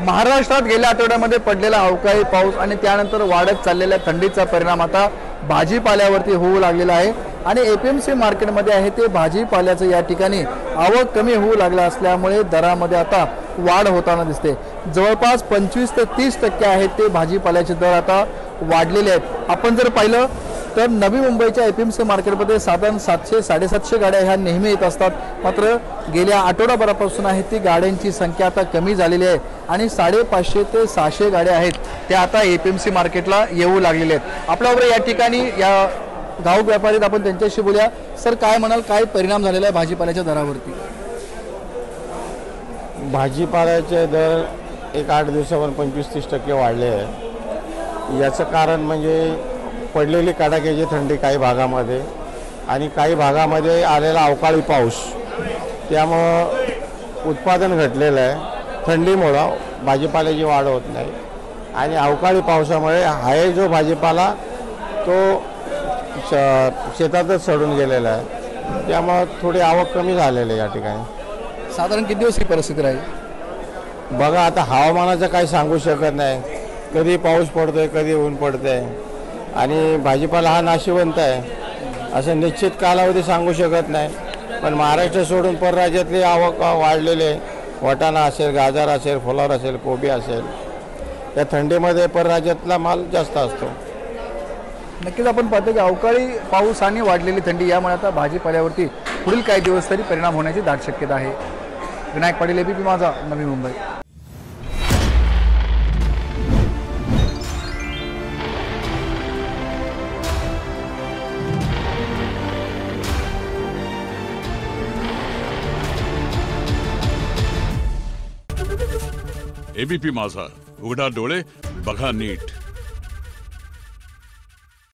महाराष्ट्रात गेल्या आठवड्यामध्ये पडलेला अवकाळी पाऊस आणि त्यानंतर वाढत चाललेल्या थंडीचा परिणाम आता भाजीपाल्यावरती होऊ लागलेला आहे आणि एपीएमसी मार्केटमध्ये आहे ते भाजीपाल्याचं या ठिकाणी आवक कमी होऊ लागला असल्यामुळे दरामध्ये आता वाढ होताना दिसते। जवळपास 25 ते 30% आहेत ते भाजीपाल्याचे दर आता वाढलेले आहेत। आपण जर पाहिलं तर नवी मुंबईच्या एपीएमसी मार्केटमध्ये साधारण 700-750 गाड्या ह्या नेहमी येत असतात, मात्र गेल्या आठवडाभरापासून आहे ती गाड्यांची संख्या आता कमी झालेली आहे आणि 550 ते 600 गाड्या आहेत त्या आता एपीएमसी मार्केटला येऊ लागलेल्या आहेत। आपल्याबरोबर या ठिकाणी या गाव व्यापारीत आपण त्यांच्याशी बोलूया। सर, काय म्हणाल, काय परिणाम झालेला आहे भाजीपाल्याच्या दरावरती? भाजीपाल्याचे दर एक 8 दिवसावर 25-30% वाढले आहे। याचं कारण म्हणजे पडलेली कडाक्याची थंडी काही भागामध्ये आणि काही भागामध्ये आलेला अवकाळी पाऊस, त्यामुळं उत्पादन घटलेलं आहे। थंडीमुळं भाजीपाल्याची वाढ होत नाही आणि अवकाळी पावसामुळे हा जो भाजीपाला तो शेतातच सडून गेलेला आहे, त्यामुळं थोडी आवक कमी झालेली आहे या ठिकाणी। साधारण किती दिवस ही परिस्थिती राहील? बघा, आता हवामानाचं काही सांगू शकत नाही, कधी पाऊस पडतोय कधी ऊन पडतंय आणि भाजीपाला हा नाशिवंत आहे, असं निश्चित कालावधी सांगू शकत नाही। पण महाराष्ट्र सोडून परराज्यातली आवक वाढलेले, वाटाणा असेल, गाजर असेल, फुलावर असेल, कोबी असेल, या थंडीमध्ये परराज्यातला माल जास्त असतो। नक्कीच आपण पाहतो की अवकाळी पाऊस आणि वाढलेली थंडी यामुळे आता भाजीपाल्यावरती पुढील काही दिवस तरी परिणाम होण्याची दाट शक्यता आहे। विनायक पाटील, एबीपी माझा, नवी मुंबई। एबीपी माझा, उघडा डोळे बघा नीट।